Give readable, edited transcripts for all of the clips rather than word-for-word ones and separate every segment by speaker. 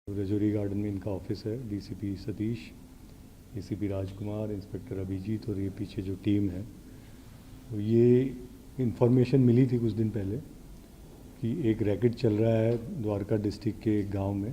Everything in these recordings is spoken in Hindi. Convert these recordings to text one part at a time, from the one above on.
Speaker 1: रजौरी गार्डन में इनका ऑफिस है। डीसीपी सतीश, एसीपी राजकुमार, इंस्पेक्टर अभिजीत और ये पीछे जो टीम है, तो ये इन्फॉर्मेशन मिली थी कुछ दिन पहले कि एक रैकेट चल रहा है द्वारका डिस्ट्रिक्ट के एक गांव में,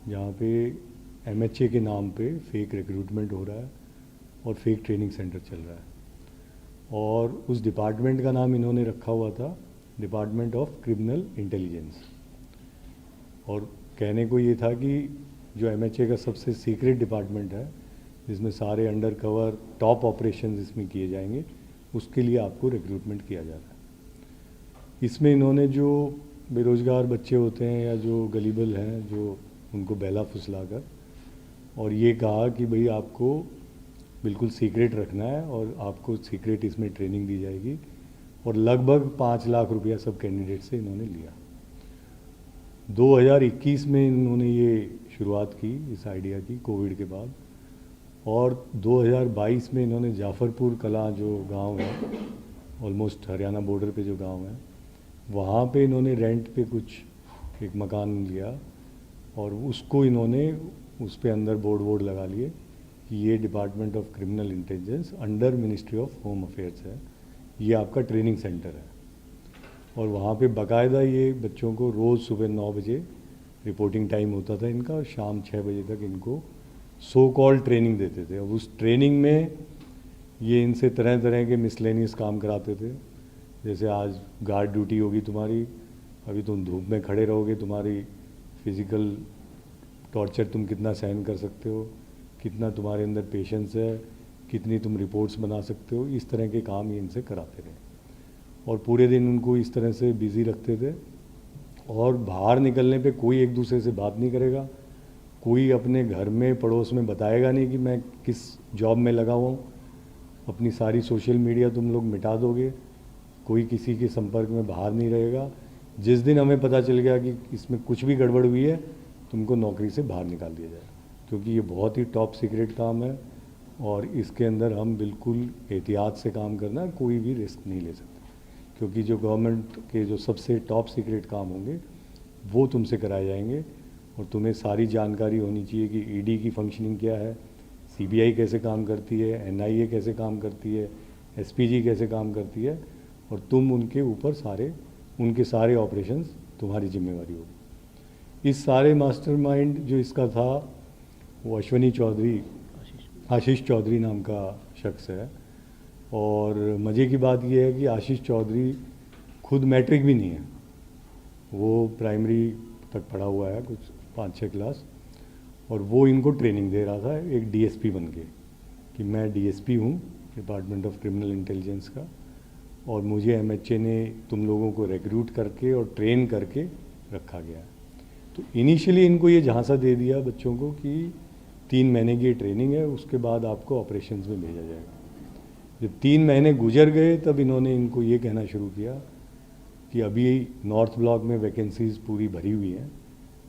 Speaker 1: जहाँ पे एमएचए के नाम पे फेक रिक्रूटमेंट हो रहा है और फेक ट्रेनिंग सेंटर चल रहा है। और उस डिपार्टमेंट का नाम इन्होंने रखा हुआ था डिपार्टमेंट ऑफ क्रिमिनल इंटेलिजेंस। और कहने को ये था कि जो एमएचए का सबसे सीक्रेट डिपार्टमेंट है, जिसमें सारे अंडर कवर टॉप ऑपरेशंस इसमें किए जाएंगे, उसके लिए आपको रिक्रूटमेंट किया जा रहा है। इसमें इन्होंने जो बेरोज़गार बच्चे होते हैं या जो गलीबल हैं, जो उनको बहला फुसला कर और ये कहा कि भाई आपको बिल्कुल सीक्रेट रखना है और आपको सीक्रेट इसमें ट्रेनिंग दी जाएगी। और लगभग 5 लाख रुपया सब कैंडिडेट से इन्होंने लिया। 2021 में इन्होंने ये शुरुआत की इस आइडिया की, कोविड के बाद। और 2022 में इन्होंने जाफ़रपुर कलां जो गांव है, ऑलमोस्ट हरियाणा बॉर्डर पे जो गांव है, वहाँ पे इन्होंने रेंट पे कुछ एक मकान लिया और उसको इन्होंने उस पे अंदर बोर्ड लगा लिए कि ये department of criminal intelligence under ministry of home affairs है, ये आपका ट्रेनिंग सेंटर है। और वहाँ पे बाकायदा ये बच्चों को रोज़ सुबह 9 बजे रिपोर्टिंग टाइम होता था इनका और शाम 6 बजे तक इनको सो कॉल ट्रेनिंग देते थे। और उस ट्रेनिंग में ये इनसे तरह तरह के मिसलेनियस काम कराते थे। जैसे आज गार्ड ड्यूटी होगी तुम्हारी, अभी तुम धूप में खड़े रहोगे, तुम्हारी फिज़िकल टॉर्चर तुम कितना सहन कर सकते हो, कितना तुम्हारे अंदर पेशेंस है, कितनी तुम रिपोर्ट्स बना सकते हो, इस तरह के काम ये इनसे कराते रहे। और पूरे दिन उनको इस तरह से बिज़ी रखते थे। और बाहर निकलने पे कोई एक दूसरे से बात नहीं करेगा, कोई अपने घर में पड़ोस में बताएगा नहीं कि मैं किस जॉब में लगा हुआ हूँ। अपनी सारी सोशल मीडिया तुम लोग मिटा दोगे, कोई किसी के संपर्क में बाहर नहीं रहेगा। जिस दिन हमें पता चल गया कि इसमें कुछ भी गड़बड़ हुई है, तुमको नौकरी से बाहर निकाल दिया जाए, क्योंकि ये बहुत ही टॉप सीक्रेट काम है और इसके अंदर हम बिल्कुल एहतियात से काम करना, कोई भी रिस्क नहीं ले सकते। क्योंकि जो गवर्नमेंट के जो सबसे टॉप सीक्रेट काम होंगे वो तुमसे कराए जाएंगे और तुम्हें सारी जानकारी होनी चाहिए कि ईडी की फंक्शनिंग क्या है, सीबीआई कैसे काम करती है, एनआईए कैसे काम करती है, एसपीजी कैसे काम करती है, और तुम उनके ऊपर उनके सारे ऑपरेशंस तुम्हारी जिम्मेवारी होगी। इस सारे मास्टरमाइंड जो इसका था वो अश्वनी चौधरी, आशीष चौधरी नाम का शख्स है। और मज़े की बात यह है कि आशीष चौधरी खुद मैट्रिक भी नहीं है, वो प्राइमरी तक पढ़ा हुआ है, कुछ 5-6 क्लास। और वो इनको ट्रेनिंग दे रहा था एक डीएसपी बन के कि मैं डीएसपी हूँ डिपार्टमेंट ऑफ क्रिमिनल इंटेलिजेंस का, और मुझे एमएचए ने तुम लोगों को रिक्रूट करके और ट्रेन करके रखा गया। तो इनिशियली इनको ये झांसा दे दिया बच्चों को कि 3 महीने की ट्रेनिंग है, उसके बाद आपको ऑपरेशंस में भेजा जाएगा। जब 3 महीने गुजर गए तब इन्होंने इनको ये कहना शुरू किया कि अभी नॉर्थ ब्लॉक में वैकेंसीज़ पूरी भरी हुई हैं,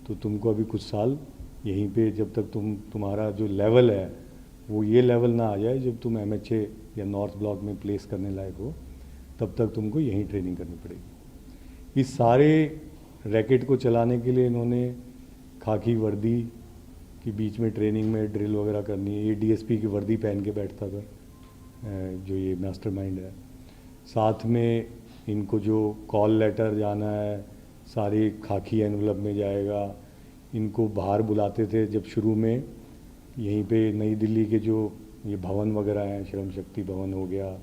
Speaker 1: तो तुमको अभी कुछ साल यहीं पे, जब तक तुम्हारा जो लेवल है वो ये लेवल ना आ जाए जब तुम एमएचए या नॉर्थ ब्लॉक में प्लेस करने लायक हो, तब तक तुमको यहीं ट्रेनिंग करनी पड़ेगी। इस सारे रैकेट को चलाने के लिए इन्होंने खाकी वर्दी की बीच में ट्रेनिंग में ड्रिल वगैरह करनी है, ये डीएसपी की वर्दी पहन के बैठता था जो ये मास्टरमाइंड है। साथ में इनको जो कॉल लेटर जाना है सारी खाकी एनवलप में जाएगा। इनको बाहर बुलाते थे जब शुरू में, यहीं पे नई दिल्ली के जो ये भवन वगैरह हैं, श्रम शक्ति भवन हो गया,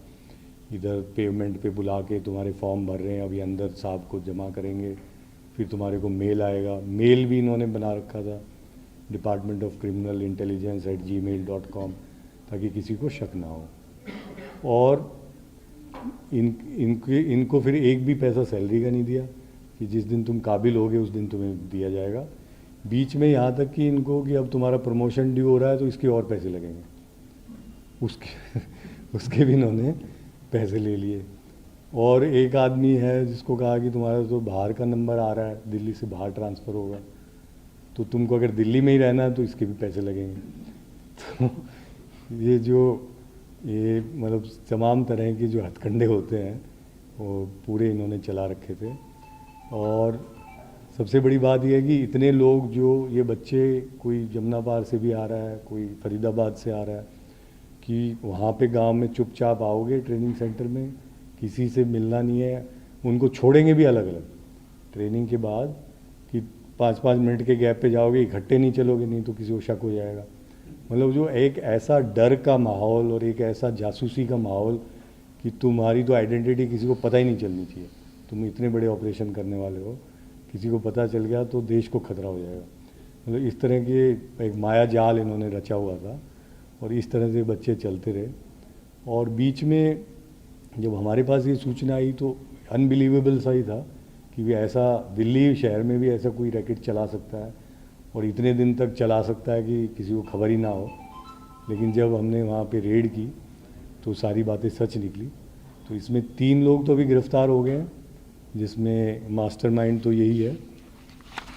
Speaker 1: इधर पेमेंट पे बुला के तुम्हारे फॉर्म भर रहे हैं, अभी अंदर साहब को जमा करेंगे, फिर तुम्हारे को मेल आएगा। मेल भी इन्होंने बना रखा था department of criminal intelligence @gmail.com, ताकि किसी को शक ना हो। और इनको फिर एक भी पैसा सैलरी का नहीं दिया कि जिस दिन तुम काबिल होगे उस दिन तुम्हें दिया जाएगा। बीच में यहाँ तक कि इनको कि अब तुम्हारा प्रमोशन ड्यू हो रहा है तो इसके और पैसे लगेंगे, उसके भी इन्होंने पैसे ले लिए। और एक आदमी है जिसको कहा कि तुम्हारा तो बाहर का नंबर आ रहा है, दिल्ली से बाहर ट्रांसफ़र होगा, तो तुमको अगर दिल्ली में ही रहना है तो इसके भी पैसे लगेंगे। तो ये मतलब तमाम तरह के जो हथकंडे होते हैं वो पूरे इन्होंने चला रखे थे। और सबसे बड़ी बात यह है कि इतने लोग जो ये बच्चे, कोई जमुना पार से भी आ रहा है, कोई फरीदाबाद से आ रहा है, कि वहाँ पे गांव में चुपचाप आओगे ट्रेनिंग सेंटर में, किसी से मिलना नहीं है, उनको छोड़ेंगे भी अलग अलग ट्रेनिंग के बाद, कि 5-5 मिनट के गैप पे जाओगे, इकट्ठे नहीं चलोगे, नहीं तो किसी को शक हो जाएगा। मतलब जो एक ऐसा डर का माहौल और एक ऐसा जासूसी का माहौल कि तुम्हारी तो आइडेंटिटी किसी को पता ही नहीं चलनी चाहिए, तुम इतने बड़े ऑपरेशन करने वाले हो, किसी को पता चल गया तो देश को खतरा हो जाएगा। मतलब इस तरह के एक माया जाल इन्होंने रचा हुआ था और इस तरह से बच्चे चलते रहे। और बीच में जब हमारे पास ये सूचना आई तो अनबिलीवेबल सा ही था कि भी ऐसा दिल्ली शहर में भी ऐसा कोई रैकेट चला सकता है और इतने दिन तक चला सकता है कि किसी को खबर ही ना हो। लेकिन जब हमने वहाँ पे रेड की तो सारी बातें सच निकली। तो इसमें 3 लोग तो अभी गिरफ्तार हो गए हैं, जिसमें मास्टरमाइंड तो यही है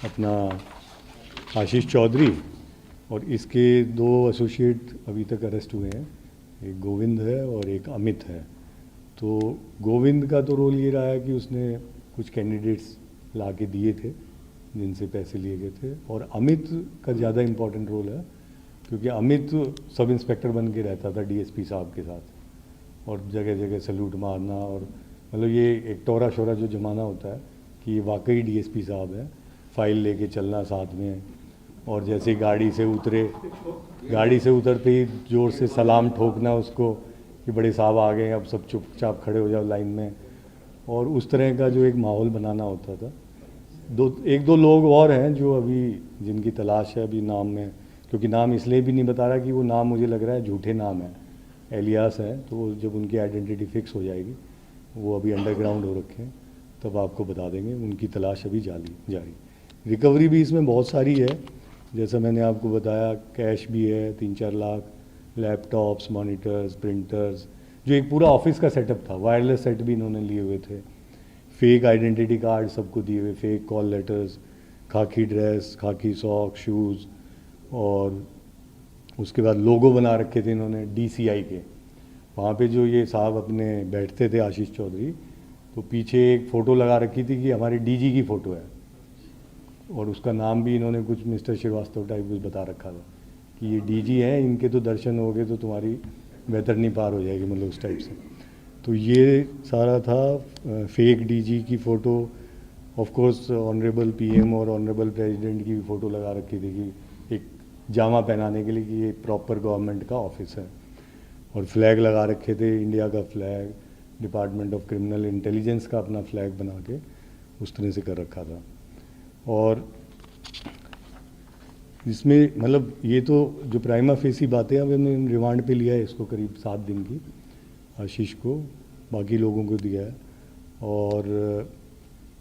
Speaker 1: अपना आशीष चौधरी, और इसके 2 एसोसिएट अभी तक अरेस्ट हुए हैं, एक गोविंद है और एक अमित है। तो गोविंद का तो रोल ये रहा है कि उसने कुछ कैंडिडेट्स ला के दिए थे जिनसे पैसे लिए गए थे, और अमित का ज़्यादा इम्पोर्टेंट रोल है क्योंकि अमित सब इंस्पेक्टर बन के रहता था डीएसपी साहब के साथ, और जगह जगह सैल्यूट मारना, और मतलब ये एक टोरा शोरा जो ज़माना होता है कि ये वाकई डीएसपी साहब है, फाइल लेके चलना साथ में, और जैसे गाड़ी से उतरते ही ज़ोर से सलाम ठोकना उसको कि बड़े साहब आ गए, अब सब चुपचाप खड़े हो जाओ लाइन में, और उस तरह का जो एक माहौल बनाना होता था। 1-2 लोग और हैं जो अभी जिनकी तलाश है अभी नाम में, क्योंकि नाम इसलिए भी नहीं बता रहा कि वो नाम मुझे लग रहा है झूठे नाम है, एलियास है, तो जब उनकी आइडेंटिटी फिक्स हो जाएगी, वो अभी अंडरग्राउंड हो रखे हैं, तब आपको बता देंगे। उनकी तलाश अभी जारी। रिकवरी भी इसमें बहुत सारी है, जैसा मैंने आपको बताया, कैश भी है 3-4 लाख, लैपटॉप्स, मॉनिटर्स, प्रिंटर्स, जो एक पूरा ऑफिस का सेटअप था, वायरलेस सेट भी इन्होंने लिए हुए थे, फेक आइडेंटिटी कार्ड सबको दिए हुए, फेक कॉल लेटर्स, खाकी ड्रेस, खाकी सॉक, शूज़, और उसके बाद लोगो बना रखे थे इन्होंने DCI के। वहाँ पे जो ये साहब अपने बैठते थे आशीष चौधरी, तो पीछे एक फ़ोटो लगा रखी थी कि हमारे DG की फ़ोटो है, और उसका नाम भी इन्होंने कुछ मिस्टर श्रीवास्तव टाइप कुछ बता रखा था कि ये DG हैं, इनके तो दर्शन हो गए तो तुम्हारी वैतरनी पार हो जाएगी, मतलब उस टाइप से। तो ये सारा था फेक DG की photo. Of course honourable PM और ऑनरेबल प्रेसिडेंट की भी फ़ोटो लगा रखी थी कि एक जामा पहनाने के लिए कि ये प्रॉपर गवर्नमेंट का ऑफिस है, और फ्लैग लगा रखे थे, इंडिया का flag, department of criminal intelligence का अपना फ्लैग बना के उस तरह से कर रखा था। और इसमें मतलब ये तो जो प्राइमा फेसी बातें, अब हमने रिमांड पे लिया है इसको करीब 7 दिन की, आशीष को, बाकी लोगों को दिया है। और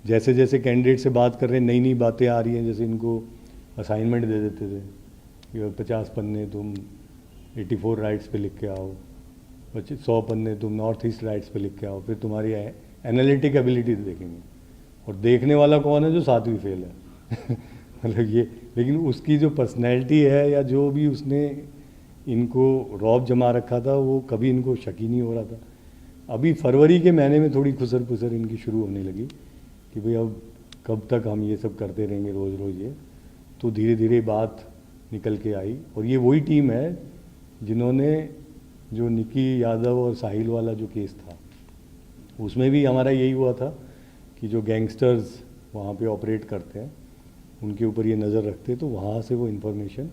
Speaker 1: जैसे जैसे कैंडिडेट से बात कर रहे हैं, नई नई बातें आ रही हैं, जैसे इनको असाइनमेंट दे देते थे कि 50 पन्ने तुम 84 राइट्स पे लिख के आओ, 100 पन्ने तुम नॉर्थ ईस्ट राइट्स पे लिख के आओ, फिर तुम्हारी एनालिटिक एबिलिटी देखेंगे, और देखने वाला कौन है? जो 7वीं फेल है मतलब ये, लेकिन उसकी जो पर्सनैलिटी है या जो भी उसने इनको रौब जमा रखा था, वो कभी इनको शक ही नहीं हो रहा था। अभी फरवरी के महीने में थोड़ी खुसर पुसर इनकी शुरू होने लगी कि भाई अब कब तक हम ये सब करते रहेंगे रोज़ रोज़ ये, तो धीरे धीरे बात निकल के आई। और ये वही टीम है जिन्होंने जो निकी यादव और साहिल वाला जो केस था, उसमें भी हमारा यही हुआ था कि जो गैंगस्टर्स वहाँ पे ऑपरेट करते हैं उनके ऊपर ये नज़र रखते, तो वहाँ से वो इन्फॉर्मेशन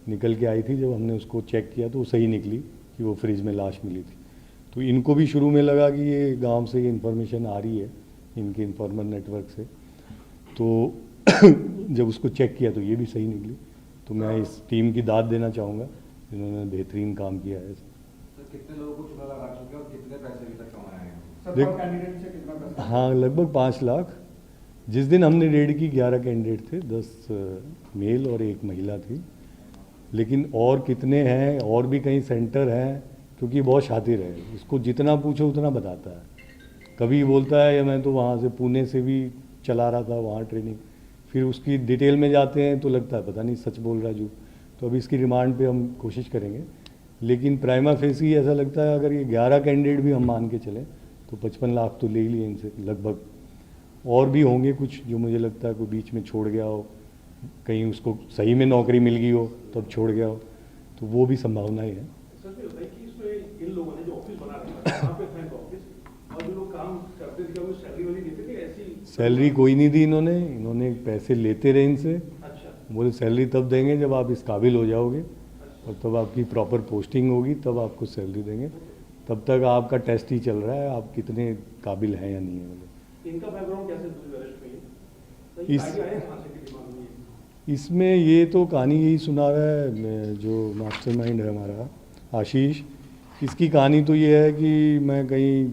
Speaker 1: निकल के आई थी। जब हमने उसको चेक किया तो वो सही निकली कि वो फ्रिज में लाश मिली थी। तो इनको भी शुरू में लगा कि ये गांव से ये इन्फॉर्मेशन आ रही है इनके इन्फॉर्मर नेटवर्क से, तो जब उसको चेक किया तो ये भी सही निकली। तो मैं इस टीम की दाद देना चाहूँगा जिन्होंने बेहतरीन काम किया है।
Speaker 2: कितने लोगों को चुना लगा चुके हैं और कितने पैसे अभी तक कमाए हैं?
Speaker 1: कैंडिडेट से कितना पैसा? हाँ, लगभग 5 लाख। जिस दिन हमने रेड की 11 कैंडिडेट थे, 10 मेल और 1 महिला थी। लेकिन और कितने हैं, और भी कई सेंटर हैं, क्योंकि बहुत शातिर है, इसको जितना पूछो उतना बताता है। कभी बोलता है या मैं तो वहाँ से पुणे से भी चला रहा था वहाँ ट्रेनिंग, फिर उसकी डिटेल में जाते हैं तो लगता है पता नहीं सच बोल रहा है। तो अभी इसकी रिमांड पे हम कोशिश करेंगे, लेकिन प्राइमा फेसी ऐसा लगता है अगर ये 11 कैंडिडेट भी हम मान के चलें तो 55 लाख तो ले ही लिए इनसे लगभग। और भी होंगे कुछ जो मुझे लगता है कोई बीच में छोड़ गया हो, कहीं उसको सही में नौकरी मिल गई हो तब छोड़ गया हो, तो वो भी संभावनाएं हैं।
Speaker 3: सर ये बताइए कि इसमें इन लोगों ने जो ऑफिस बना रखा है, वहाँ पे बैंक ऑफिस, और जो लोग काम करते थे क्या वो सैलरी वाली देते थे ऐसी?
Speaker 1: सैलरी कोई नहीं दी इन्होंने पैसे लेते रहे इनसे।
Speaker 3: अच्छा।
Speaker 1: बोले सैलरी तब देंगे जब आप इस काबिल हो जाओगे और तब आपकी प्रॉपर पोस्टिंग होगी तब आपको सैलरी देंगे, तब तक आपका टेस्ट ही चल रहा है आप कितने काबिल हैं या नहीं है। बोले
Speaker 3: इनका बैकग्राउंड कैसे दूसरे अरेस्ट में है? तो ये आइडिया है कहाँ से कि दिमाग में ये?
Speaker 1: इसमें ये तो कहानी यही सुना रहा है जो मास्टरमाइंड है हमारा आशीष। इसकी कहानी तो ये है कि मैं कहीं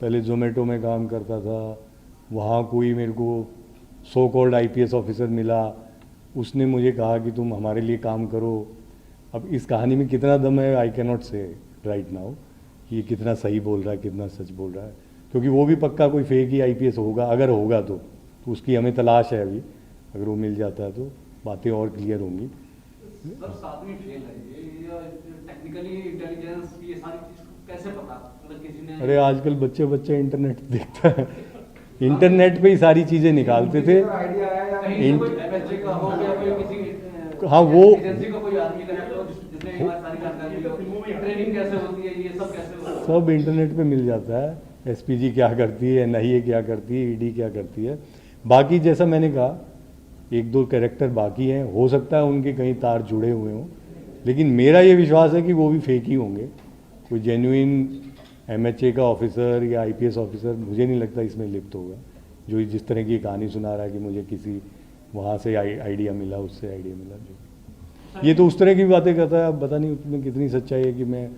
Speaker 1: पहले जोमेटो में काम करता था, वहाँ कोई मेरे को सो कॉल्ड आईपीएस ऑफिसर मिला, उसने मुझे कहा कि तुम हमारे लिए काम करो। अब इस कहानी में कितना दम है आई कैन नॉट से राइट नाउ कि ये कितना सही बोल रहा है कितना सच बोल रहा है, क्योंकि वो भी पक्का कोई फेक ही आईपीएस होगा, अगर होगा तो उसकी हमें तलाश है अभी, अगर वो मिल जाता है तो बातें और क्लियर होंगी।
Speaker 2: सर सातवीं फेल है ये टेक्निकली इंटेलिजेंस ये सारी चीज कैसे पता, मतलब किसी ने?
Speaker 1: अरे आजकल बच्चे इंटरनेट देखता है, इंटरनेट पे ही सारी चीज़ें निकालते थे।
Speaker 2: आइडिया है या कहीं से कोई एमएचए का हो या कोई किसी
Speaker 1: हाँ वो
Speaker 2: एजेंसी का कोई आदमी कनेक्ट हो जिसने हमारी सारी जानकारी हो, ट्रेनिंग कैसे होती है, ये सब कैसे होता है?
Speaker 1: सब इंटरनेट पे मिल जाता है, एसपीजी क्या करती है, एनआईए क्या करती है, ईडी क्या करती है। बाकी जैसा मैंने कहा एक दो कैरेक्टर बाकी हैं, हो सकता है उनके कहीं तार जुड़े हुए हों, लेकिन मेरा ये विश्वास है कि वो भी फेक ही होंगे। कोई जेन्युइन एमएचए का ऑफिसर या आईपीएस ऑफिसर मुझे नहीं लगता इसमें लिप्त होगा, जो जिस तरह की कहानी सुना रहा है कि मुझे किसी वहाँ से आइडिया मिला उससे आइडिया मिला, जो ये तो उस तरह की बातें करता है। अब पता नहीं उसमें कितनी सच्चाई है कि मैं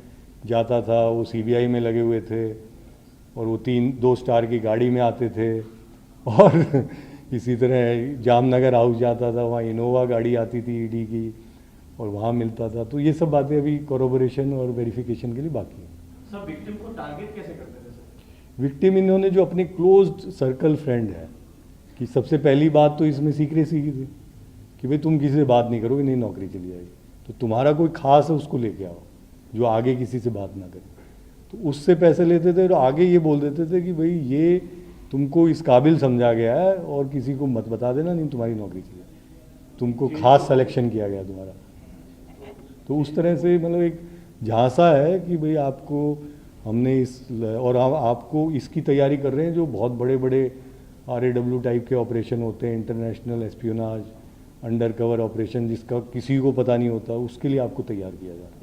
Speaker 1: जाता था, वो सीबीआई में लगे हुए थे और वो 2 स्टार की गाड़ी में आते थे, और इसी तरह जामनगर हाउस जाता था, वहाँ इनोवा गाड़ी आती थी ईडी की और वहाँ मिलता था। तो ये सब बातें अभी कोरोबोरेशन और वेरिफिकेशन के लिए बाकी है।
Speaker 3: सर विक्टिम को टारगेट कैसे करते थे सर?
Speaker 1: विक्टिम इन्होंने जो अपने क्लोज्ड सर्कल फ्रेंड है, कि सबसे पहली बात तो इसमें सीक्रेसी की थी कि भाई तुम किसी से बात नहीं करोगे, नहीं नौकरी चली जाएगी, तो तुम्हारा कोई खास है उसको लेके आओ जो आगे किसी से बात ना करे। तो उससे पैसे लेते थे और आगे ये बोल देते थे कि भाई ये तुमको इस काबिल समझा गया है और किसी को मत बता देना, नहीं तुम्हारी नौकरी चली जाएगी, तुमको खास सिलेक्शन किया गया तुम्हारा। तो उस तरह से मतलब एक झांसा है कि भाई आपको हमने और आपको इसकी तैयारी कर रहे हैं जो बहुत बड़े बड़े RAW टाइप के ऑपरेशन होते हैं, international espionage, under cover operation जिसका किसी को पता नहीं होता, उसके लिए आपको तैयार किया जा रहा है।